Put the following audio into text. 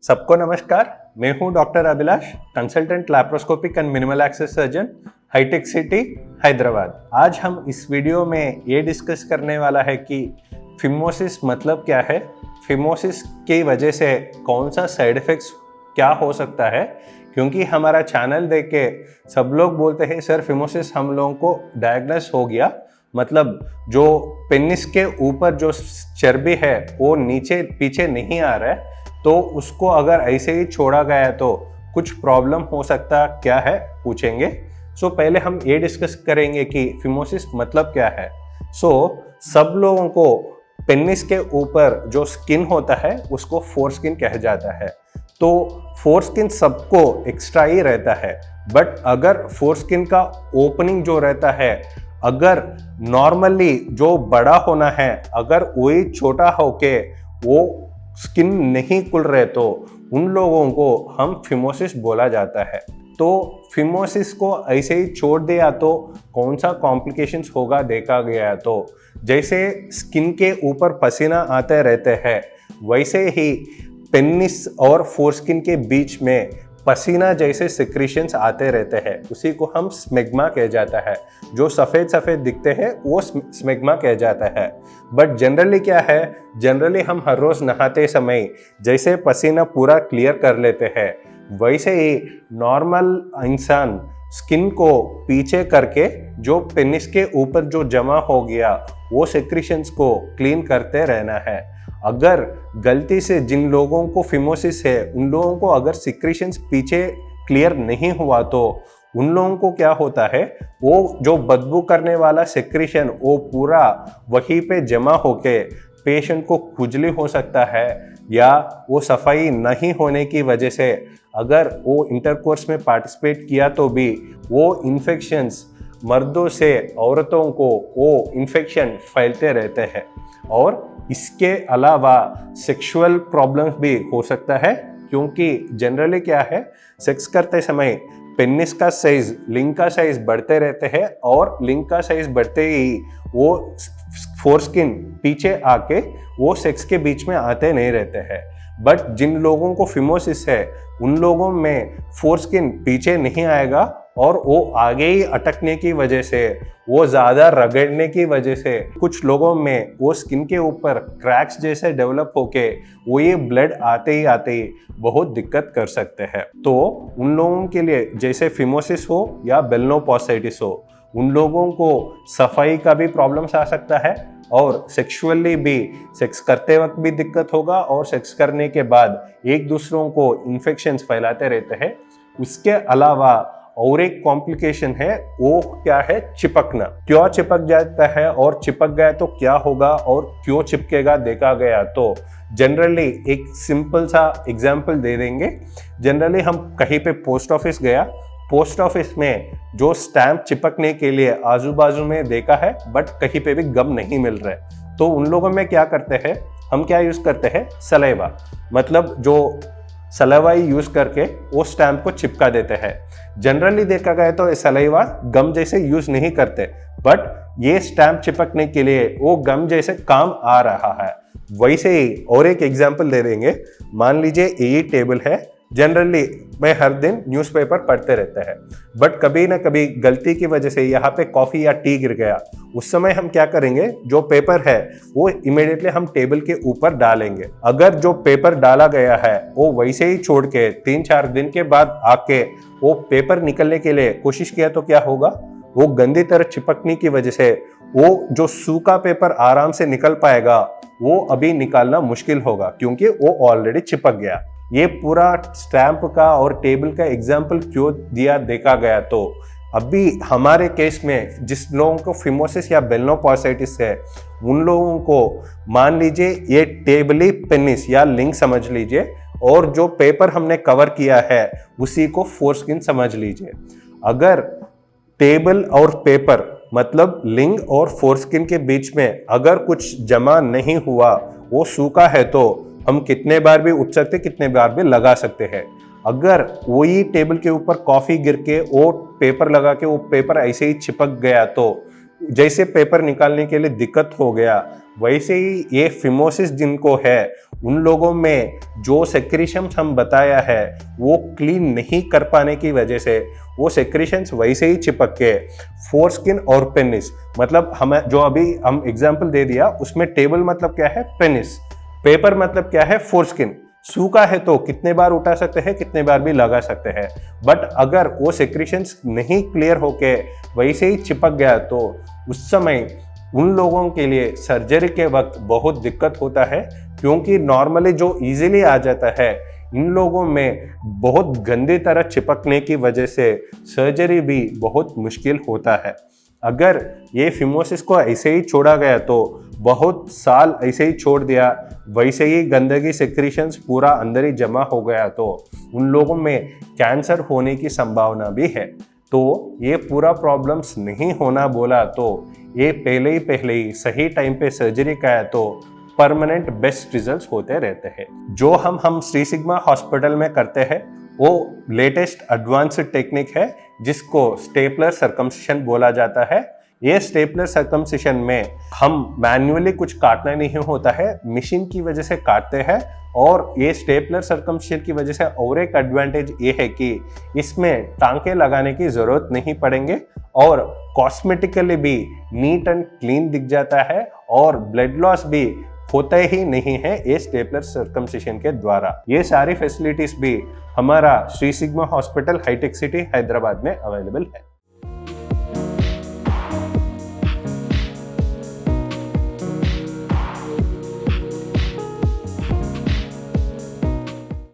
सबको नमस्कार। मैं हूं doctor Abhilash, consultant laparoscopic and minimal access surgeon, हाईटेक सिटी, हैदराबाद। आज हम इस वीडियो में ये डिस्कस करने वाला है कि फिमोसिस मतलब क्या है, फिमोसिस की वजह से कौन सा साइड इफेक्ट्स क्या हो सकता है। क्योंकि हमारा चैनल देख के सब लोग बोलते हैं सर फिमोसिस हम लोगों को डायग्नोस हो गया, मतलब जो पेनिस के ऊपर जो चर्बी है वो नीचे पीछे नहीं आ रहा है, तो उसको अगर ऐसे ही छोड़ा गया तो कुछ प्रॉब्लम हो सकता क्या है पूछेंगे। पहले हम ये डिस्कस करेंगे कि फिमोसिस मतलब क्या है। सब लोगों को पेनिस के ऊपर जो स्किन होता है उसको फोरस्किन कहा जाता है। तो फोरस्किन सबको एक्स्ट्रा ही रहता है, बट अगर फोरस्किन का ओपनिंग जो रहता है, अगर नॉर्मली जो बड़ा होना है अगर वही छोटा होके वो स्किन नहीं खुल रहे तो उन लोगों को हम फिमोसिस बोला जाता है। तो फिमोसिस को ऐसे ही छोड़ दिया तो कौन सा कॉम्प्लिकेशंस होगा देखा गया है। तो जैसे स्किन के ऊपर पसीना आते रहते हैं, वैसे ही पेनिस और फोरस्किन के बीच में पसीना जैसे सिक्रीशंस आते रहते हैं, उसी को हम स्मेग्मा कहा जाता है। जो सफ़ेद सफ़ेद दिखते हैं वो स्मेग्मा कहा जाता है। बट जनरली क्या है, जनरली हम हर रोज़ नहाते समय जैसे पसीना पूरा क्लियर कर लेते हैं, वैसे ही नॉर्मल इंसान स्किन को पीछे करके जो पेनिस के ऊपर जो जमा हो गया वो सिक्रीशंस को क्लीन करते रहना है। अगर गलती से जिन लोगों को फिमोसिस है उन लोगों को अगर सिक्रीशंस पीछे क्लियर नहीं हुआ तो उन लोगों को क्या होता है, वो जो बदबू करने वाला सिक्रीशन वो पूरा वहीं पे जमा होके पेशेंट को खुजली हो सकता है, या वो सफाई नहीं होने की वजह से अगर वो इंटरकोर्स में पार्टिसिपेट किया तो भी वो इन्फेक्शंस मर्दों से औरतों को वो इन्फेक्शन फैलते रहते हैं। और इसके अलावा सेक्सुअल प्रॉब्लम्स भी हो सकता है, क्योंकि जनरली क्या है, सेक्स करते समय पेनिस का साइज, लिंग का साइज बढ़ते रहते हैं और लिंग का साइज बढ़ते ही वो फोरस्किन पीछे आके वो सेक्स के बीच में आते नहीं रहते हैं। बट जिन लोगों को फिमोसिस है उन लोगों में फोरस्किन पीछे नहीं आएगा और वो आगे ही अटकने की वजह से, वो ज़्यादा रगड़ने की वजह से कुछ लोगों में वो स्किन के ऊपर क्रैक्स जैसे डेवलप होके वो ये ब्लड आते ही बहुत दिक्कत कर सकते हैं। तो उन लोगों के लिए जैसे फिमोसिस हो या बेलनोपासाइटिस हो, उन लोगों को सफाई का भी प्रॉब्लम्स आ सकता है और सेक्सुअली भी सेक्स करते वक्त भी दिक्कत होगा और सेक्स करने के बाद एक दूसरों को इन्फेक्शंस फैलाते रहते हैं। उसके अलावा और एक कॉम्प्लिकेशन है, वो क्या है, चिपकना। क्यों चिपक जाता है और चिपक गया तो क्या होगा और क्यों चिपकेगा देखा गया तो जनरली एक सिंपल सा एग्जाम्पल दे देंगे। जनरली हम कहीं पे पोस्ट ऑफिस गया, पोस्ट ऑफिस में जो स्टैंप चिपकने के लिए आजू बाजू में देखा है, बट कहीं पे भी गम नहीं मिल रहा है, तो उन लोगों में क्या करते हैं, हम क्या यूज करते हैं, सलाइवा, मतलब जो सलाइवा यूज करके वो स्टैंप को चिपका देते हैं। जनरली देखा गया तो सलाइवा गम जैसे यूज नहीं करते, बट ये स्टैंप चिपकने के लिए वो गम जैसे काम आ रहा है। वैसे ही और एक एग्जांपल दे देंगे। मान लीजिए ये टेबल है, जनरली मैं हर दिन न्यूज़पेपर पढ़ते रहते हैं, बट कभी ना कभी गलती की वजह से यहाँ पे कॉफ़ी या टी गिर गया, उस समय हम क्या करेंगे, जो पेपर है वो इमीडिएटली हम टेबल के ऊपर डालेंगे। अगर जो पेपर डाला गया है वो वैसे ही छोड़ के 3-4 दिन के बाद आके वो पेपर निकलने के लिए कोशिश किया तो क्या होगा, वो गंदी तरह चिपकने की वजह से वो जो सूखा पेपर आराम से निकल पाएगा वो अभी निकालना मुश्किल होगा, क्योंकि वो ऑलरेडी चिपक गया। ये पूरा स्टैंप का और टेबल का एग्जाम्पल क्यों दिया देखा गया तो अभी हमारे केस में जिस लोगों को फिमोसिस या बेलनोपासाइटिस है उन लोगों को मान लीजिए ये टेबली पेनिस या लिंग समझ लीजिए, और जो पेपर हमने कवर किया है उसी को फोरस्किन समझ लीजिए। अगर टेबल और पेपर मतलब लिंग और फोरस्किन के बीच में अगर कुछ जमा नहीं हुआ, वो सूखा है, तो हम कितने बार भी उठ सकते, कितने बार भी लगा सकते हैं। अगर वही टेबल के ऊपर कॉफ़ी गिर के वो पेपर लगा के वो पेपर ऐसे ही चिपक गया तो जैसे पेपर निकालने के लिए दिक्कत हो गया, वैसे ही ये फिमोसिस जिनको है उन लोगों में जो सेक्रीशंस हम बताया है वो क्लीन नहीं कर पाने की वजह से वो सेक्रीशंस वैसे ही चिपक के फोरस्किन और पेनिस, मतलब हमें जो अभी हम एग्जांपल दे दिया उसमें टेबल मतलब क्या है पेनिस, पेपर मतलब क्या है फोरस्किन। सूखा है तो कितने बार उठा सकते हैं, कितने बार भी लगा सकते हैं, बट अगर वो सेक्रीशंस नहीं क्लियर होके वैसे ही चिपक गया तो उस समय उन लोगों के लिए सर्जरी के वक्त बहुत दिक्कत होता है, क्योंकि नॉर्मली जो इजीली आ जाता है इन लोगों में बहुत गंदी तरह चिपकने की वजह से सर्जरी भी बहुत मुश्किल होता है। अगर ये फिमोसिस को ऐसे ही छोड़ा गया तो बहुत साल ऐसे ही छोड़ दिया, वैसे ही गंदगी सेक्रीशंस पूरा अंदर ही जमा हो गया तो उन लोगों में कैंसर होने की संभावना भी है। तो ये पूरा प्रॉब्लम्स नहीं होना बोला तो ये पहले ही सही टाइम पे सर्जरी का है तो परमानेंट बेस्ट रिजल्ट्स होते रहते हैं। जो हम श्री सिग्मा हॉस्पिटल में करते हैं वो लेटेस्ट एडवांस्ड टेक्निक है जिसको स्टेपलर सर्कमसिशन बोला जाता है। ये स्टेपलर सर्कमसिशन में हम मैन्युअली कुछ काटना नहीं होता है, मशीन की वजह से काटते हैं। और ये स्टेपलर सर्कमसिशन की वजह से और एक एडवांटेज ये है कि इसमें टांके लगाने की जरूरत नहीं पड़ेंगे और कॉस्मेटिकली भी नीट एंड क्लीन दिख जाता है और ब्लड लॉस भी होता ही नहीं है ये स्टेपलर सर्कमसिशन के द्वारा। ये सारी फैसिलिटीज भी हमारा श्री सिग्मा हॉस्पिटल हाईटेक सिटी हैदराबाद में अवेलेबल है।